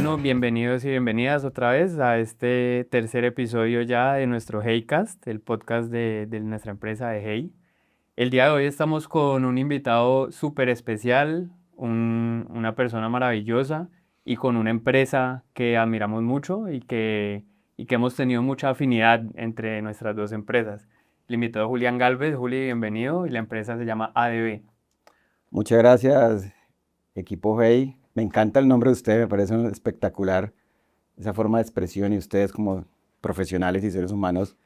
Bueno, bienvenidos y bienvenidas otra vez a este tercer episodio ya de nuestro Heycast, el podcast de nuestra empresa de Hey. El día de hoy estamos con un invitado súper especial, una persona maravillosa y con una empresa que admiramos mucho y que hemos tenido mucha afinidad entre nuestras dos empresas. El invitado es Julián Galvez. Juli, bienvenido, y la empresa se llama ADB. Muchas gracias, equipo Hey. Me encanta el nombre de ustedes, me parece espectacular esa forma de expresión y ustedes como profesionales y seres humanos,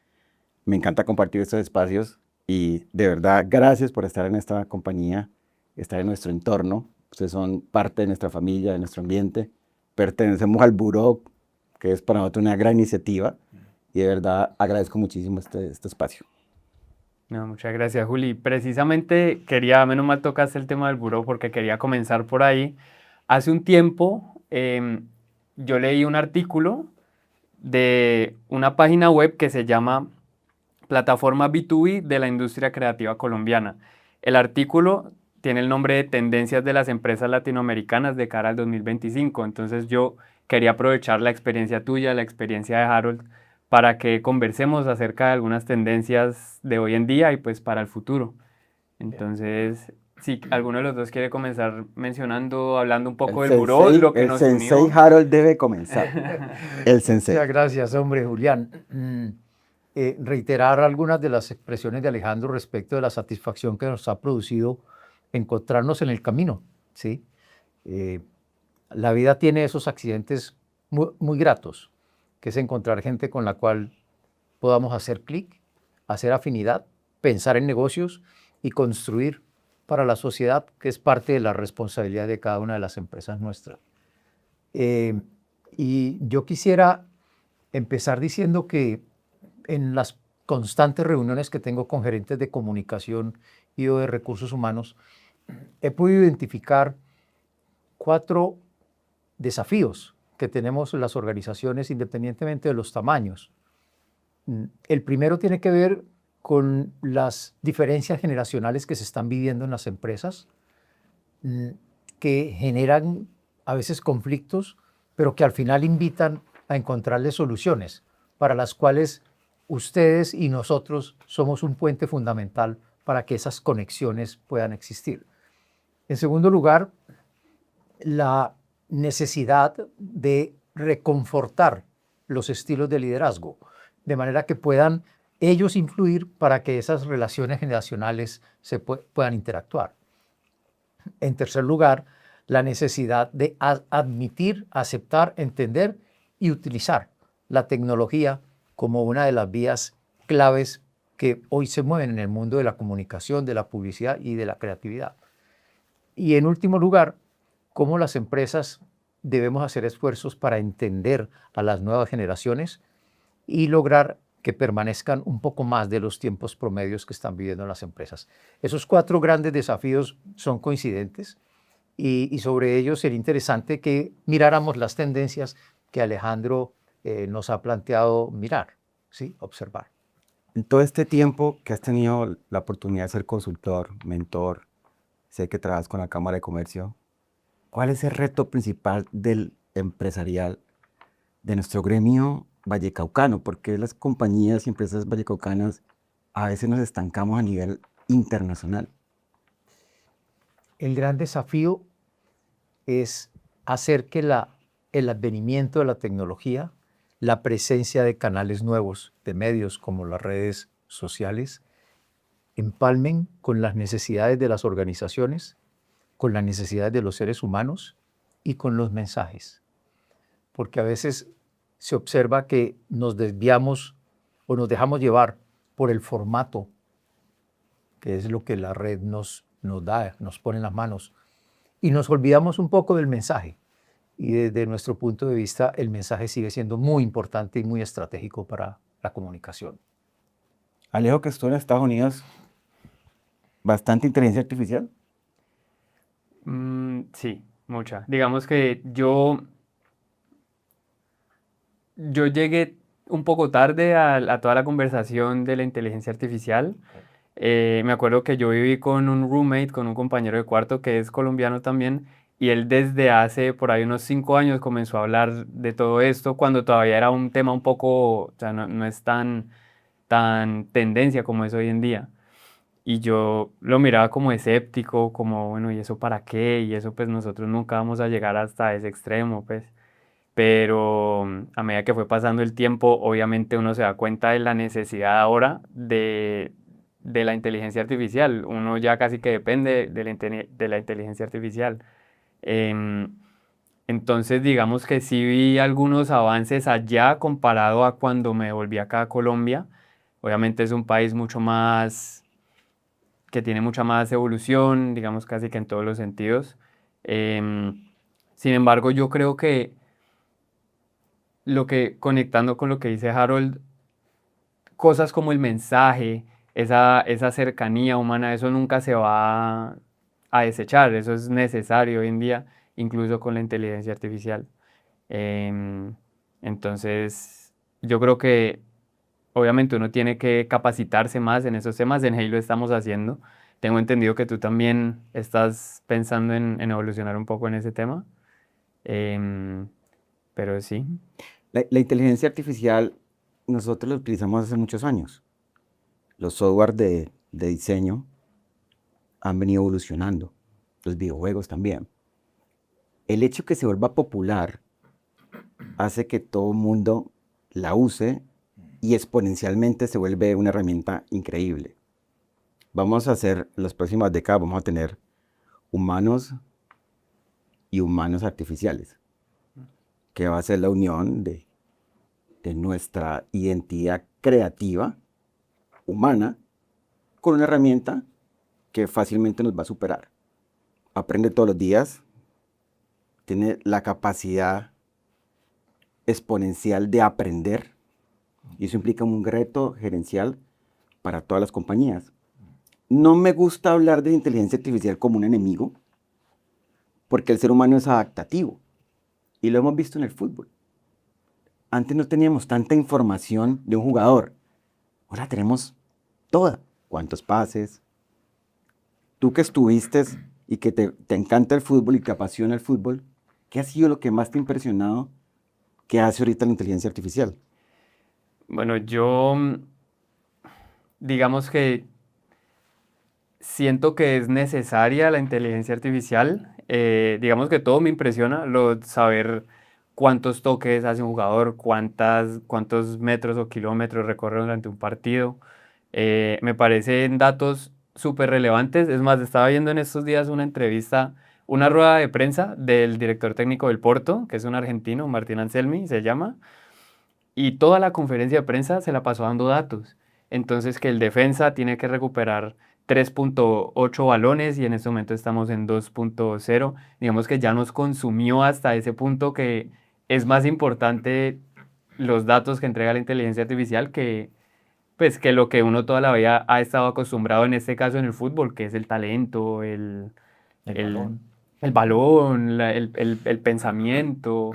me encanta compartir estos espacios y de verdad gracias por estar en esta compañía, estar en nuestro entorno. Ustedes son parte de nuestra familia, de nuestro ambiente. Pertenecemos al Buró, que es para nosotros una gran iniciativa y de verdad agradezco muchísimo este espacio. No, muchas gracias, Juli. Precisamente quería, menos mal tocaste el tema del buró porque quería comenzar por ahí. Hace un tiempo yo leí un artículo de una página web que se llama Plataforma B2B de la Industria Creativa Colombiana. El artículo tiene el nombre de Tendencias de las Empresas Latinoamericanas de cara al 2025. Entonces yo quería aprovechar la experiencia tuya, la experiencia de Harold, para que conversemos acerca de algunas tendencias de hoy en día y pues para el futuro. Entonces, si alguno de los dos quiere comenzar mencionando, hablando un poco del buró, lo que El nos sensei unió. Harold debe comenzar. El Muchas sensei. gracias, hombre, Julián. Reiterar algunas de las expresiones de Alejandro respecto de la satisfacción que nos ha producido encontrarnos en el camino, ¿sí? Eh, la vida tiene esos accidentes muy gratos, que es encontrar gente con la cual podamos hacer clic, hacer afinidad, pensar en negocios y construir para la sociedad, que es parte de la responsabilidad de cada una de las empresas nuestras. Y yo quisiera empezar diciendo que en las constantes reuniones que tengo con gerentes de comunicación y o de recursos humanos, he podido identificar 4 desafíos que tenemos las organizaciones independientemente de los tamaños. El primero tiene que ver con las diferencias generacionales que se están viviendo en las empresas, que generan a veces conflictos, pero que al final invitan a encontrarle soluciones para las cuales ustedes y nosotros somos un puente fundamental para que esas conexiones puedan existir. En segundo lugar, la necesidad de reconfortar los estilos de liderazgo, de manera que puedan ellos influir para que esas relaciones generacionales se puedan interactuar. En tercer lugar, la necesidad de admitir, aceptar, entender y utilizar la tecnología como una de las vías claves que hoy se mueven en el mundo de la comunicación, de la publicidad y de la creatividad. Y en último lugar, cómo las empresas debemos hacer esfuerzos para entender a las nuevas generaciones y lograr que permanezcan un poco más de los tiempos promedios que están viviendo las empresas. Esos 4 grandes desafíos son coincidentes y sobre ellos sería interesante que miráramos las tendencias que Alejandro nos ha planteado mirar, ¿sí? Observar. En todo este tiempo que has tenido la oportunidad de ser consultor, mentor, sé que trabajas con la Cámara de Comercio, ¿cuál es el reto principal del empresarial de nuestro gremio vallecaucano? Porque las compañías y empresas vallecaucanas a veces nos estancamos a nivel internacional. El gran desafío es hacer que el advenimiento de la tecnología, la presencia de canales nuevos, de medios como las redes sociales, empalmen con las necesidades de las organizaciones, con las necesidades de los seres humanos y con los mensajes. Porque a veces se observa que nos desviamos o nos dejamos llevar por el formato, que es lo que la red nos da, nos pone en las manos, y nos olvidamos un poco del mensaje. Y desde nuestro punto de vista, el mensaje sigue siendo muy importante y muy estratégico para la comunicación. Alejo, que estuvo en Estados Unidos, bastante inteligencia artificial. Sí, mucha. Digamos que yo llegué un poco tarde a toda la conversación de la inteligencia artificial. Me acuerdo que yo viví con un roommate, con un compañero de cuarto que es colombiano también, y él desde hace por ahí unos 5 años comenzó a hablar de todo esto cuando todavía era un tema un poco, o sea, no es tan tendencia como es hoy en día. Y yo lo miraba como escéptico, como, bueno, ¿y eso para qué? Y eso pues nosotros nunca vamos a llegar hasta ese extremo, pues. Pero a medida que fue pasando el tiempo, obviamente uno se da cuenta de la necesidad ahora de la inteligencia artificial. Uno ya casi que depende de la inteligencia artificial. Em, entonces, digamos que sí vi algunos avances allá comparado a cuando me volví acá a Colombia. Obviamente es un país mucho más, que tiene mucha más evolución, digamos casi que en todos los sentidos. Em, Sin embargo, yo creo que conectando con lo que dice Harold, cosas como el mensaje, esa cercanía humana, eso nunca se va a desechar, eso es necesario hoy en día, incluso con la inteligencia artificial. Em, entonces, yo creo que obviamente uno tiene que capacitarse más en esos temas, en Hey lo estamos haciendo. Tengo entendido que tú también estás pensando en evolucionar un poco en ese tema. Em, pero sí. La inteligencia artificial nosotros la utilizamos hace muchos años. Los software de diseño han venido evolucionando, los videojuegos también. El hecho que se vuelva popular hace que todo el mundo la use y exponencialmente se vuelve una herramienta increíble. Vamos a hacer, las próximas décadas vamos a tener humanos y humanos artificiales, que va a ser la unión de nuestra identidad creativa humana con una herramienta que fácilmente nos va a superar. Aprende todos los días, tiene la capacidad exponencial de aprender y eso implica un reto gerencial para todas las compañías. No me gusta hablar de inteligencia artificial como un enemigo porque el ser humano es adaptativo y lo hemos visto en el fútbol. Antes no teníamos tanta información de un jugador, ahora tenemos toda. ¿Cuántos pases? Tú que estuviste y que te encanta el fútbol y te apasiona el fútbol, ¿qué ha sido lo que más te ha impresionado que hace ahorita la inteligencia artificial? Bueno, yo digamos que siento que es necesaria la inteligencia artificial. Digamos que todo me impresiona, saber cuántos toques hace un jugador, cuántos metros o kilómetros recorre durante un partido. Me parecen datos súper relevantes. Es más, estaba viendo en estos días una entrevista, una rueda de prensa del director técnico del Porto, que es un argentino, Martín Anselmi se llama, y toda la conferencia de prensa se la pasó dando datos. Entonces que el defensa tiene que recuperar 3.8 balones y en este momento estamos en 2.0. Digamos que ya nos consumió hasta ese punto que es más importante los datos que entrega la inteligencia artificial pues, que lo que uno toda la vida ha estado acostumbrado, en este caso en el fútbol, que es el talento, El el, balón. el balón, el pensamiento.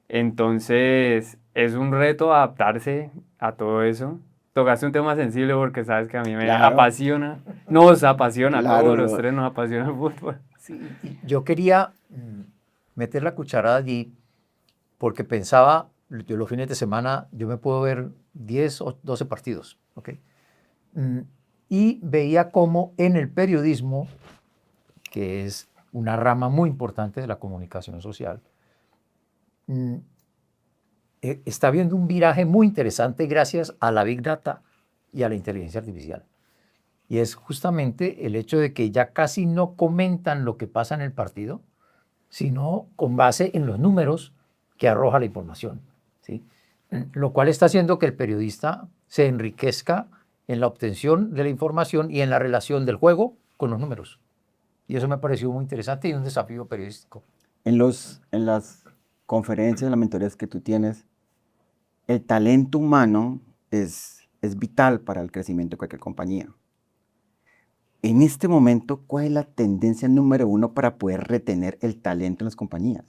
Entonces, es un reto adaptarse a todo eso. Tocaste un tema sensible porque sabes que a mí me Claro, apasiona, nos apasiona, a todos claro, los tres nos apasiona el fútbol. Sí, y yo quería meter la cucharada allí porque pensaba, yo los fines de semana, yo me puedo ver 10 o 12 partidos, ¿ok? Y veía cómo en el periodismo, que es una rama muy importante de la comunicación social, está habiendo un viraje muy interesante gracias a la Big Data y a la inteligencia artificial. Y es justamente el hecho de que ya casi no comentan lo que pasa en el partido, sino con base en los números que arroja la información, ¿sí? Lo cual está haciendo que el periodista se enriquezca en la obtención de la información y en la relación del juego con los números. Y eso me pareció muy interesante y un desafío periodístico. en las conferencias, en las mentorías que tú tienes, el talento humano es vital para el crecimiento de cualquier compañía. En este momento, ¿cuál es la tendencia número uno para poder retener el talento en las compañías?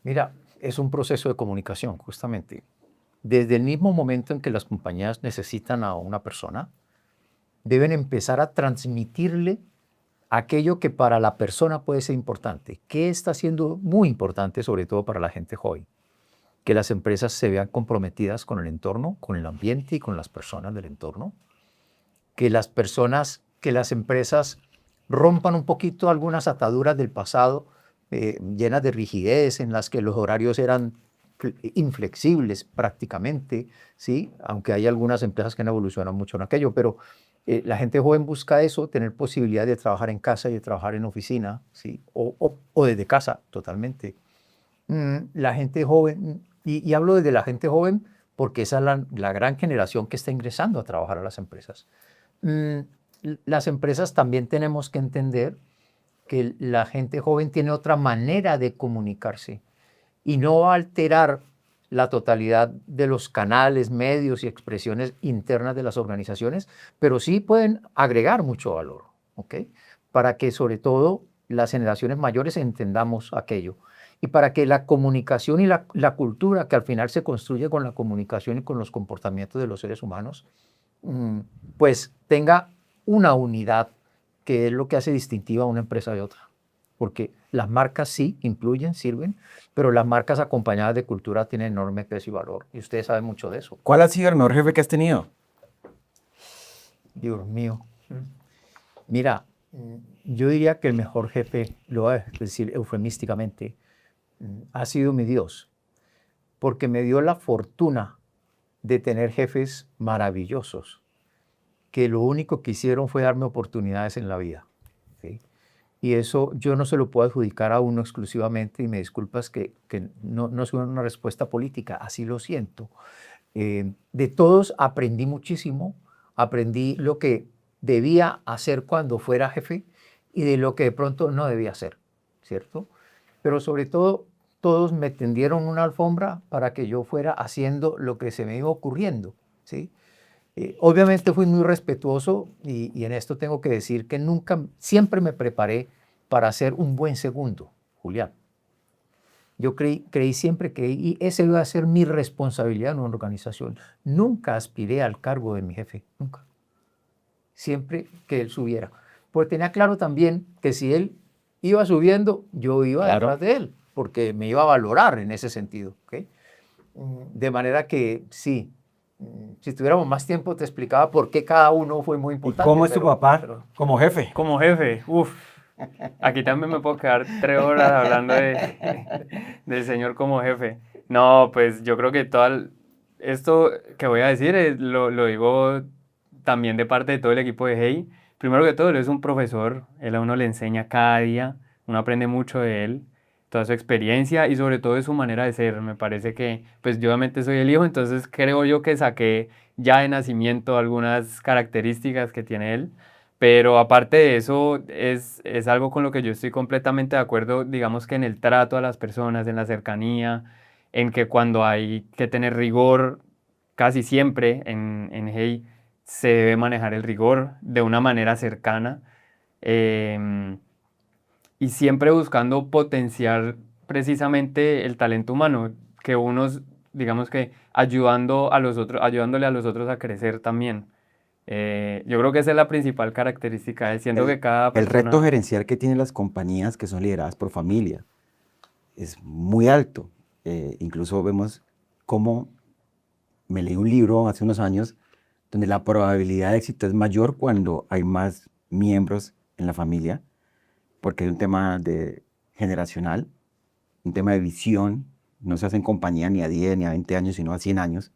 Mira, es un proceso de comunicación, justamente. Desde el mismo momento en que las compañías necesitan a una persona, deben empezar a transmitirle aquello que para la persona puede ser importante. ¿Qué está siendo muy importante, sobre todo para la gente joven? Que las empresas se vean comprometidas con el entorno, con el ambiente y con las personas del entorno. Que las empresas rompan un poquito algunas ataduras del pasado llenas de rigidez, en las que los horarios eran inflexibles prácticamente, ¿sí? Aunque hay algunas empresas que han evolucionado mucho en aquello, pero la gente joven busca eso, tener posibilidad de trabajar en casa y de trabajar en oficina, ¿sí? O desde casa totalmente. La gente joven, y hablo desde la gente joven porque esa es la gran generación que está ingresando a trabajar a las empresas. Las empresas también tenemos que entender que la gente joven tiene otra manera de comunicarse y no va a alterar la totalidad de los canales, medios y expresiones internas de las organizaciones, pero sí pueden agregar mucho valor, ¿ok? Para que sobre todo las generaciones mayores entendamos aquello y para que la comunicación y la cultura, que al final se construye con la comunicación y con los comportamientos de los seres humanos, pues tenga una unidad que es lo que hace distintiva a una empresa de otra. Porque las marcas sí influyen, sirven, pero las marcas acompañadas de cultura tienen enorme peso y valor. Y ustedes saben mucho de eso. ¿Cuál ha sido el mejor jefe que has tenido? Dios mío. Mira, yo diría que el mejor jefe, lo voy a decir eufemísticamente, ha sido mi Dios. Porque me dio la fortuna de tener jefes maravillosos, que lo único que hicieron fue darme oportunidades en la vida. ¿Sí? Y eso yo no se lo puedo adjudicar a uno exclusivamente, y me disculpas que no es una respuesta política, así lo siento. De todos aprendí muchísimo, aprendí lo que debía hacer cuando fuera jefe y de lo que de pronto no debía hacer, ¿cierto? Pero sobre todo, todos me tendieron una alfombra para que yo fuera haciendo lo que se me iba ocurriendo, ¿sí? Obviamente fui muy respetuoso y en esto tengo que decir que siempre me preparé para ser un buen segundo, Julián. Yo creí siempre que esa iba a ser mi responsabilidad en una organización. Nunca aspiré al cargo de mi jefe, nunca. Siempre que él subiera. Porque tenía claro también que si él iba subiendo, yo iba detrás de él, porque me iba a valorar en ese sentido. ¿Okay? De manera que sí. Si tuviéramos más tiempo te explicaba por qué cada uno fue muy importante. ¿Y cómo es tu papá como jefe? Como jefe, aquí también me puedo quedar 3 horas hablando del señor como jefe. No, pues yo creo que esto que voy a decir lo digo también de parte de todo el equipo de Hey. Primero que todo, él es un profesor, él a uno le enseña cada día, uno aprende mucho de él, toda su experiencia y sobre todo de su manera de ser. Me parece que, pues yo obviamente soy el hijo, entonces creo yo que saqué ya de nacimiento algunas características que tiene él, pero aparte de eso es algo con lo que yo estoy completamente de acuerdo, digamos que en el trato a las personas, en la cercanía, en que cuando hay que tener rigor, casi siempre en Hey se debe manejar el rigor de una manera cercana. Y siempre buscando potenciar precisamente el talento humano, que unos, digamos que ayudándole a los otros a crecer también. Yo creo que esa es la principal característica, siento que cada El persona... reto gerencial que tienen las compañías que son lideradas por familia es muy alto. Incluso vemos cómo me leí un libro hace unos años donde la probabilidad de éxito es mayor cuando hay más miembros en la familia, porque es un tema generacional, un tema de visión. No se hace en compañía ni a 10 ni a 20 años, sino a 100 años.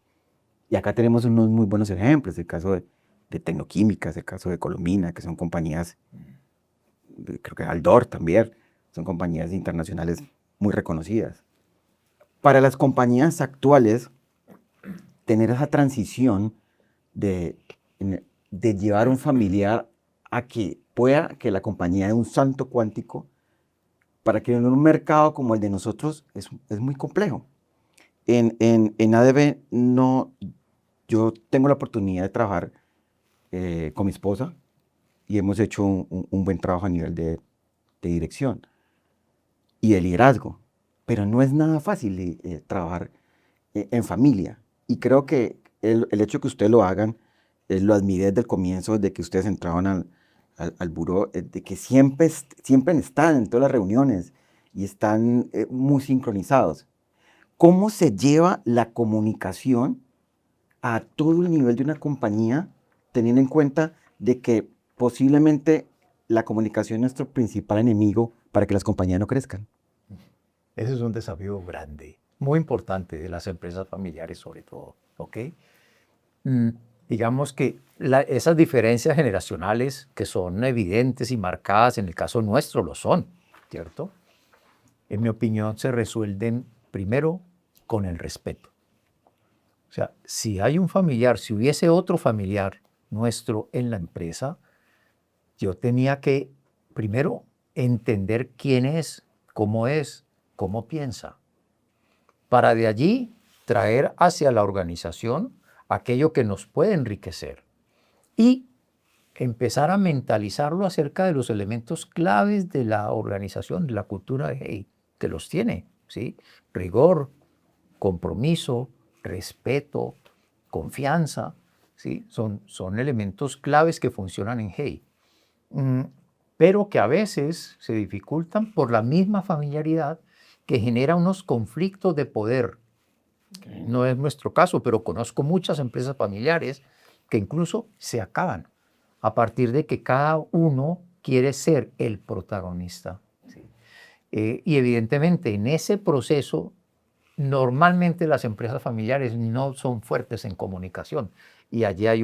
Y acá tenemos unos muy buenos ejemplos, el caso de Tecnoquímicas, el caso de Colomina, que son compañías, creo que Aldor también, son compañías internacionales muy reconocidas. Para las compañías actuales, tener esa transición de llevar un familiar a que pueda que la compañía dé un salto cuántico, para que en un mercado como el de nosotros es muy complejo. En ADB yo tengo la oportunidad de trabajar con mi esposa y hemos hecho un buen trabajo a nivel de dirección y de liderazgo, pero no es nada fácil trabajar en familia. Y creo que el hecho que ustedes lo hagan, lo admiré desde el comienzo, desde que ustedes entraban al buró, de que siempre están en todas las reuniones y están muy sincronizados. ¿Cómo se lleva la comunicación a todo el nivel de una compañía, teniendo en cuenta de que posiblemente la comunicación es nuestro principal enemigo para que las compañías no crezcan? Ese es un desafío grande, muy importante de las empresas familiares sobre todo, ¿ok? Digamos que esas diferencias generacionales que son evidentes y marcadas, en el caso nuestro lo son, ¿cierto? En mi opinión se resuelven primero con el respeto. O sea, si hay un familiar, si hubiese otro familiar nuestro en la empresa, yo tenía que primero entender quién es, cómo piensa, para de allí traer hacia la organización aquello que nos puede enriquecer y empezar a mentalizarlo acerca de los elementos claves de la organización, de la cultura de Hey, que los tiene, ¿sí? Rigor, compromiso, respeto, confianza, ¿sí? Son elementos claves que funcionan en Hey, pero que a veces se dificultan por la misma familiaridad que genera unos conflictos de poder. No es nuestro caso, pero conozco muchas empresas familiares que incluso se acaban a partir de que cada uno quiere ser el protagonista. ¿Sí? Y evidentemente en ese proceso, normalmente las empresas familiares no son fuertes en comunicación y allí hay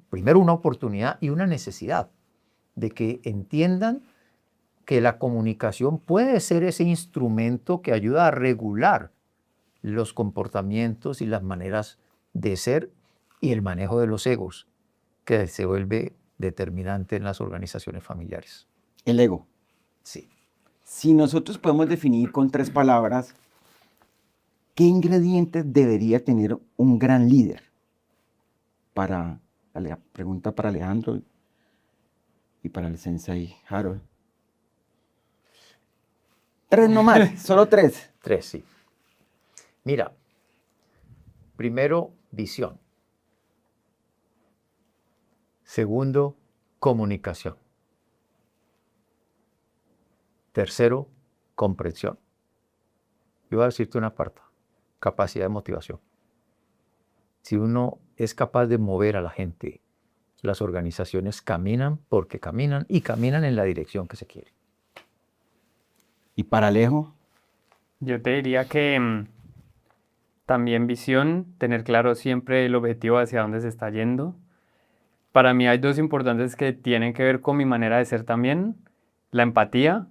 primero una oportunidad y una necesidad de que entiendan que la comunicación puede ser ese instrumento que ayuda a regular los comportamientos y las maneras de ser y el manejo de los egos, que se vuelve determinante en las organizaciones familiares. El ego. Sí. Si nosotros podemos definir con 3 palabras, ¿qué ingredientes debería tener un gran líder? La pregunta para Alejandro y para el sensei Harold. 3 nomás, solo 3. 3, sí. Mira, primero, visión. Segundo, comunicación. Tercero, comprensión. Yo voy a decirte una parte, capacidad de motivación. Si uno es capaz de mover a la gente, las organizaciones caminan porque caminan y caminan en la dirección que se quiere. ¿Y para Alejo? Yo te diría que también visión, tener claro siempre el objetivo hacia dónde se está yendo. Para mí hay 2 importantes que tienen que ver con mi manera de ser también. La empatía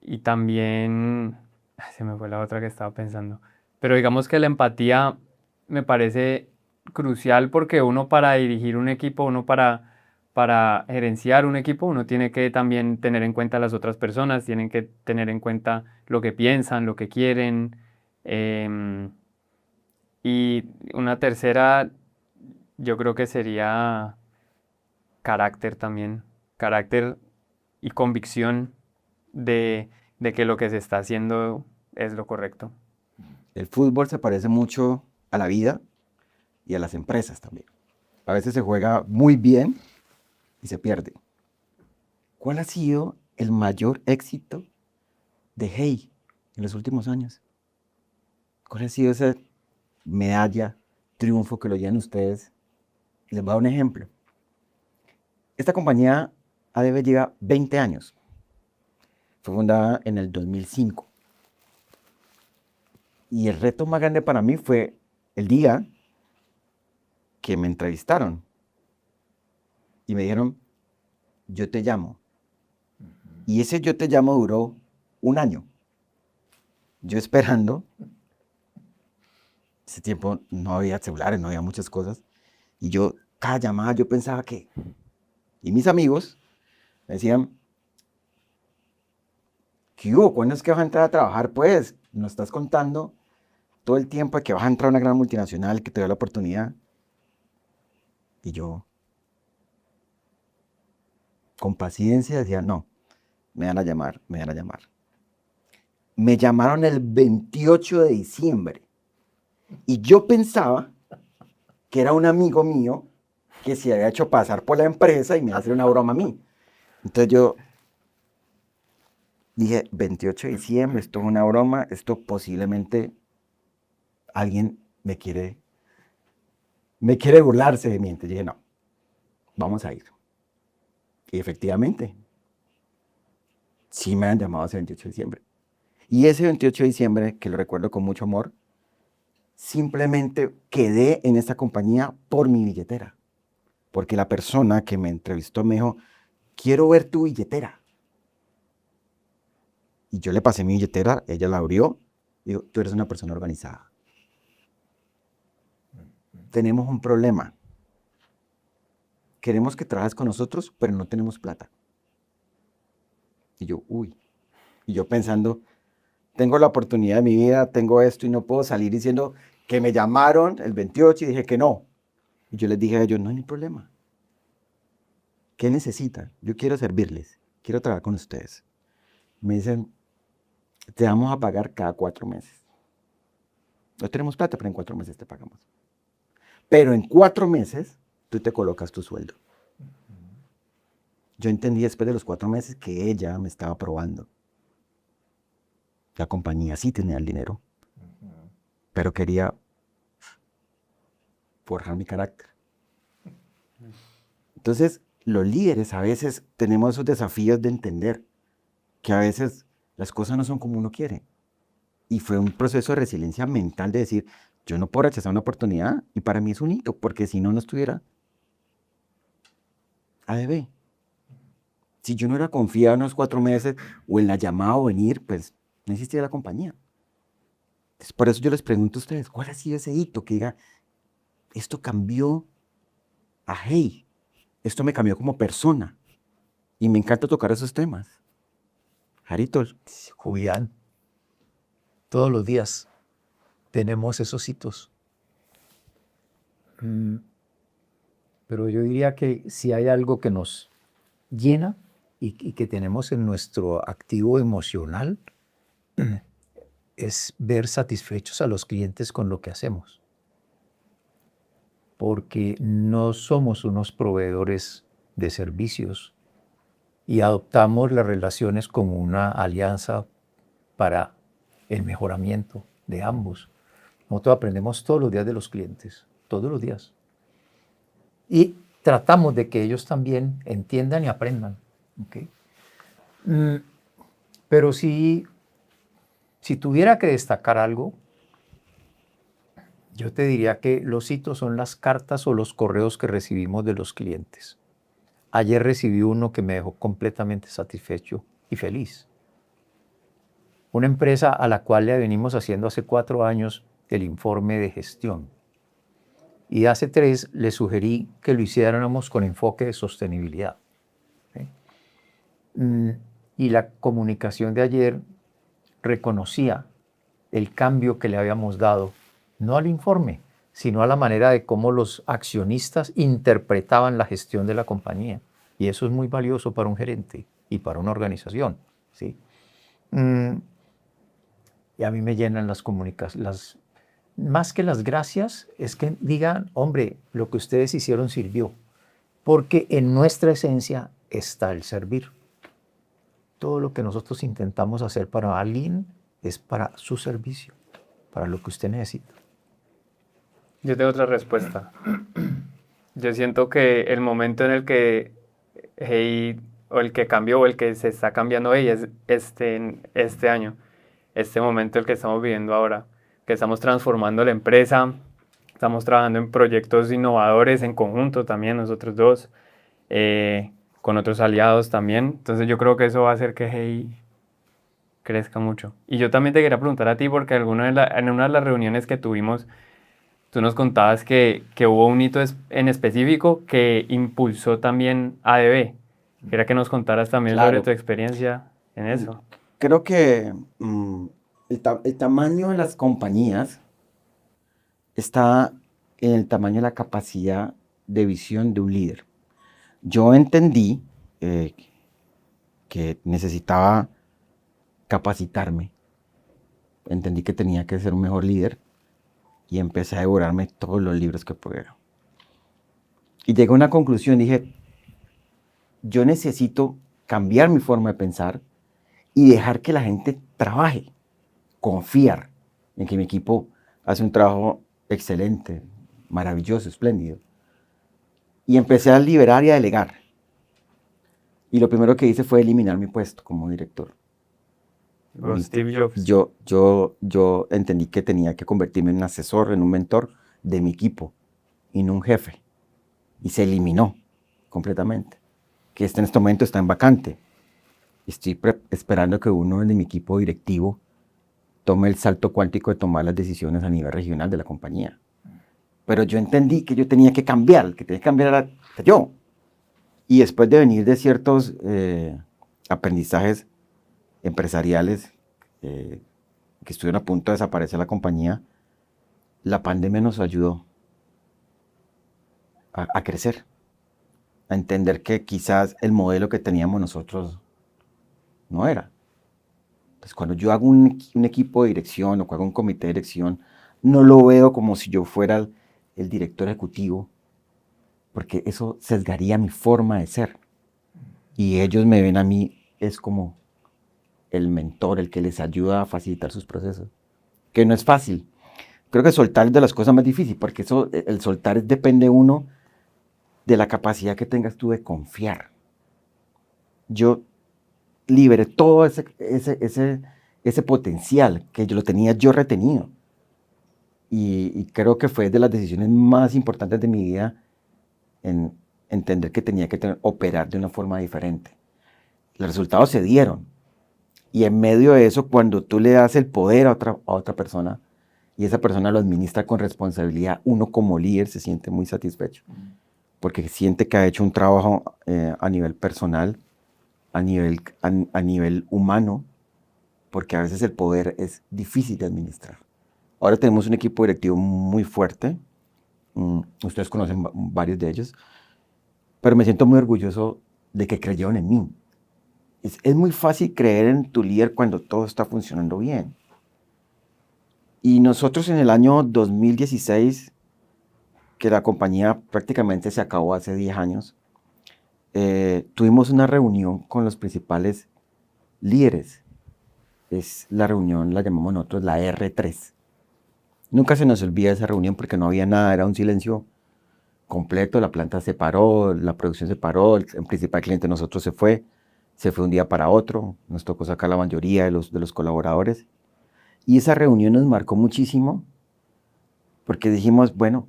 y también, se me fue la otra que estaba pensando. Pero digamos que la empatía me parece crucial porque uno para dirigir un equipo, uno para gerenciar un equipo, uno tiene que también tener en cuenta a las otras personas, tienen que tener en cuenta lo que piensan, lo que quieren. Y una tercera, yo creo que sería carácter también, carácter y convicción de que lo que se está haciendo es lo correcto. El fútbol se parece mucho a la vida y a las empresas también. A veces se juega muy bien y se pierde. ¿Cuál ha sido el mayor éxito de Hey en los últimos años? ¿Cuál ha sido esa medalla, triunfo que lo llevan ustedes? Les voy a dar un ejemplo. Esta compañía ADB lleva 20 años. Fue fundada en el 2005. Y el reto más grande para mí fue el día que me entrevistaron y me dijeron, yo te llamo. Y ese yo te llamo duró 1 año. Yo esperando. Ese tiempo no había celulares, no había muchas cosas. Y yo, cada llamada, yo pensaba que... Y mis amigos me decían, ¿qué hubo? ¿Cuándo es que vas a entrar a trabajar? Pues, nos estás contando todo el tiempo de que vas a entrar a una gran multinacional, que te da la oportunidad. Y yo, con paciencia, decía, no, me van a llamar, me van a llamar. Me llamaron el 28 de diciembre. Y yo pensaba que era un amigo mío que se había hecho pasar por la empresa y me iba a hacer una broma a mí. Entonces yo dije, 28 de diciembre, esto es una broma, esto posiblemente alguien me quiere burlarse de mí. Entonces dije, no, vamos a ir. Y efectivamente, sí me han llamado ese 28 de diciembre. Y ese 28 de diciembre, que lo recuerdo con mucho amor, simplemente quedé en esta compañía por mi billetera. Porque la persona que me entrevistó me dijo, quiero ver tu billetera. Y yo le pasé mi billetera, ella la abrió y dijo, tú eres una persona organizada. Tenemos un problema. Queremos que trabajes con nosotros, pero no tenemos plata. Y yo, uy. Y yo pensando, tengo la oportunidad de mi vida, tengo esto y no puedo salir diciendo que me llamaron el 28 y dije que no. Y yo les dije a ellos, no hay ni problema. ¿Qué necesitan? Yo quiero servirles, quiero trabajar con ustedes. Me dicen, te vamos a pagar cada 4 meses. No tenemos plata, pero en 4 meses te pagamos. Pero en 4 meses tú te colocas tu sueldo. Yo entendí después de los 4 meses que ella me estaba probando. La compañía sí tenía el dinero, pero quería forjar mi carácter. Entonces, los líderes a veces tenemos esos desafíos de entender que a veces las cosas no son como uno quiere. Y fue un proceso de resiliencia mental de decir, yo no puedo rechazar una oportunidad y para mí es un hito, porque si no, no estuviera ADB. Si yo no era confiado en los 4 meses o en la llamada o venir, pues no existía la compañía. Entonces, por eso yo les pregunto a ustedes, ¿cuál ha sido ese hito que diga, esto cambió a Hey, esto me cambió como persona? Y me encanta tocar esos temas. Jarito. Julián, todos los días tenemos esos hitos. Pero yo diría que si hay algo que nos llena y que tenemos en nuestro activo emocional, es ver satisfechos a los clientes con lo que hacemos. Porque no somos unos proveedores de servicios y adoptamos las relaciones como una alianza para el mejoramiento de ambos. Nosotros aprendemos todos los días de los clientes, todos los días. Y tratamos de que ellos también entiendan y aprendan. ¿Okay? Pero si tuviera que destacar algo, yo te diría que los hitos son las cartas o los correos que recibimos de los clientes. Ayer recibí uno que me dejó completamente satisfecho y feliz. Una empresa a la cual le venimos haciendo hace 4 años el informe de gestión. Y hace 3 le sugerí que lo hiciéramos con enfoque de sostenibilidad. ¿Okay? Y la comunicación de ayer reconocía el cambio que le habíamos dado, no al informe, sino a la manera de cómo los accionistas interpretaban la gestión de la compañía. Y eso es muy valioso para un gerente y para una organización. ¿Sí? Y a mí me llenan las comunicaciones. Más que las gracias, es que digan, hombre, lo que ustedes hicieron sirvió. Porque en nuestra esencia está el servir. Todo lo que nosotros intentamos hacer para alguien es para su servicio, para lo que usted necesita. Yo tengo otra respuesta. Yo siento que el momento en el que Hey, o el que cambió, o el que se está cambiando Hey, es este año, este momento el que estamos viviendo ahora, que estamos transformando la empresa, estamos trabajando en proyectos innovadores en conjunto también, nosotros dos, con otros aliados también. Entonces yo creo que eso va a hacer que Hey crezca mucho. Y yo también te quería preguntar a ti, porque en una de las reuniones que tuvimos, tú nos contabas que hubo un hito en específico que impulsó también ADB. Quería que nos contaras también sobre tu experiencia en eso. Creo que el tamaño de las compañías está en el tamaño de la capacidad de visión de un líder. Yo entendí que necesitaba capacitarme. Entendí que tenía que ser un mejor líder y empecé a devorarme todos los libros que pudiera. Y llegué a una conclusión, dije, yo necesito cambiar mi forma de pensar y dejar que la gente trabaje, confiar en que mi equipo hace un trabajo excelente, maravilloso, espléndido. Y empecé a liberar y a delegar. Y lo primero que hice fue eliminar mi puesto como director. Con Steve Jobs. Yo entendí que tenía que convertirme en un asesor, en un mentor de mi equipo y no un jefe. Y se eliminó completamente. Que en este momento está en vacante. Estoy esperando que uno de mi equipo directivo tome el salto cuántico de tomar las decisiones a nivel regional de la compañía. Pero yo entendí que yo tenía que cambiar, el que tenía que cambiar era yo. Y después de venir de ciertos aprendizajes empresariales que estuvieron a punto de desaparecer la compañía, la pandemia nos ayudó a crecer, a entender que quizás el modelo que teníamos nosotros no era. Entonces, cuando yo hago un equipo de dirección o hago un comité de dirección, no lo veo como si yo fuera el director ejecutivo, porque eso sesgaría mi forma de ser. Y ellos me ven a mí es como el mentor, el que les ayuda a facilitar sus procesos, que no es fácil. Creo que soltar es de las cosas más difíciles, porque eso, el soltar depende uno de la capacidad que tengas tú de confiar. Yo liberé todo ese potencial que yo lo tenía yo retenido. Y creo que fue de las decisiones más importantes de mi vida en entender que tenía que operar de una forma diferente. Los resultados se dieron. Y en medio de eso, cuando tú le das el poder a otra persona y esa persona lo administra con responsabilidad, uno como líder se siente muy satisfecho. Porque siente que ha hecho un trabajo a nivel personal, a nivel humano, porque a veces el poder es difícil de administrar. Ahora tenemos un equipo directivo muy fuerte, ustedes conocen varios de ellos, pero me siento muy orgulloso de que creyeron en mí. Es muy fácil creer en tu líder cuando todo está funcionando bien. Y nosotros en el año 2016, que la compañía prácticamente se acabó hace 10 años, tuvimos una reunión con los principales líderes. Es la reunión, la llamamos nosotros la R3. Nunca se nos olvida esa reunión porque no había nada, era un silencio completo, la planta se paró, la producción se paró, el principal cliente de nosotros se fue un día para otro, nos tocó sacar la mayoría de los colaboradores. Y esa reunión nos marcó muchísimo porque dijimos, bueno,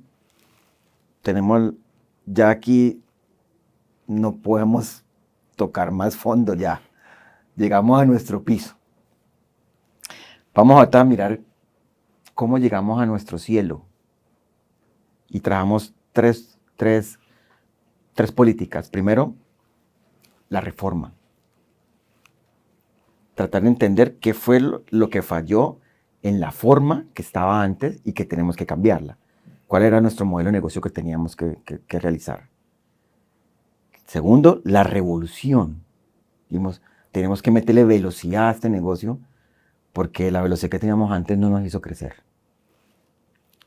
tenemos ya aquí, no podemos tocar más fondo ya, llegamos a nuestro piso. Vamos a mirar cómo llegamos a nuestro cielo. Y trabajamos tres políticas. Primero, la reforma. Tratar de entender qué fue lo que falló en la forma que estaba antes y que tenemos que cambiarla. ¿Cuál era nuestro modelo de negocio que teníamos que realizar? Segundo, la revolución. Dijimos, tenemos que meterle velocidad a este negocio porque la velocidad que teníamos antes no nos hizo crecer.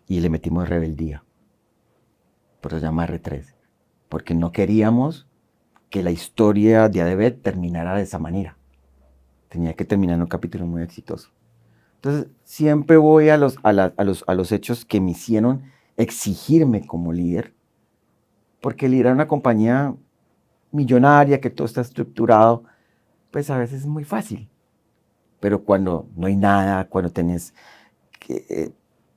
Y le metimos rebeldía. Por eso se llama R3. Porque no queríamos que la historia de ADB terminara de esa manera. Tenía que terminar en un capítulo muy exitoso. Entonces, siempre voy a los hechos que me hicieron exigirme como líder, porque liderar una compañía millonaria, que todo está estructurado, pues a veces es muy fácil. Pero cuando no hay nada, cuando tienes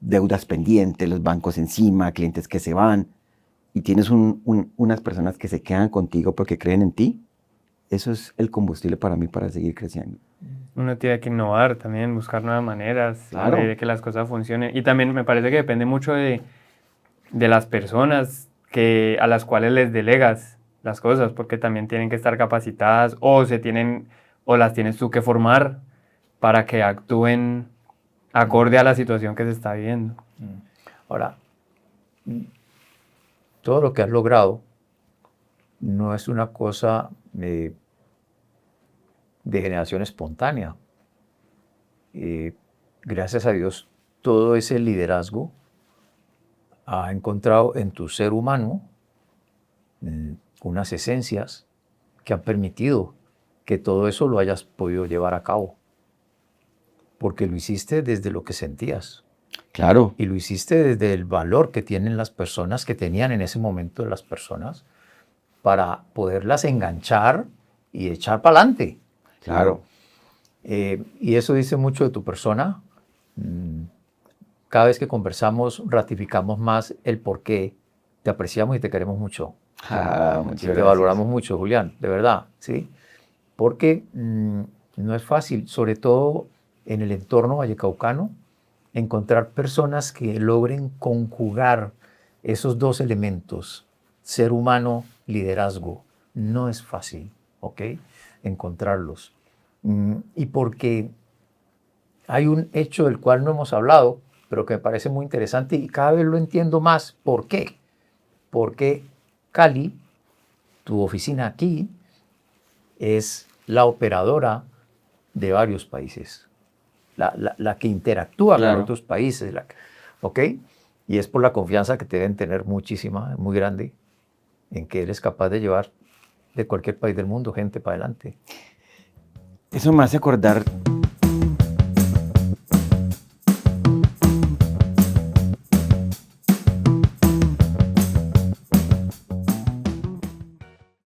deudas pendientes, los bancos encima, clientes que se van, y tienes unas personas que se quedan contigo porque creen en ti, eso es el combustible para mí para seguir creciendo. Uno tiene que innovar también, buscar nuevas maneras Claro. de que las cosas funcionen. Y también me parece que depende mucho de las personas a las cuales les delegas las cosas, porque también tienen que estar capacitadas o las tienes tú que formar para que actúen acorde a la situación que se está viviendo. Ahora, todo lo que has logrado no es una cosa de generación espontánea. Gracias a Dios, todo ese liderazgo ha encontrado en tu ser humano unas esencias que han permitido que todo eso lo hayas podido llevar a cabo. Porque lo hiciste desde lo que sentías. Claro. Y lo hiciste desde el valor que tienen las personas, que tenían en ese momento las personas, para poderlas enganchar y echar para adelante. Claro. Y eso dice mucho de tu persona. Cada vez que conversamos, ratificamos más el por qué te apreciamos y te queremos mucho. Muchas Te gracias. valoramos mucho, Julián, de verdad, ¿sí? Porque no es fácil, sobre todo en el entorno vallecaucano, encontrar personas que logren conjugar esos dos elementos, ser humano, liderazgo. No es fácil, ¿ok? Encontrarlos. Y porque hay un hecho del cual no hemos hablado, pero que me parece muy interesante y cada vez lo entiendo más. ¿Por qué? Porque Cali, tu oficina aquí, es la operadora de varios países, la que interactúa Claro. con otros países, ¿ok? Y es por la confianza que te deben tener muchísima, muy grande, en que eres capaz de llevar de cualquier país del mundo gente para adelante. Eso me hace acordar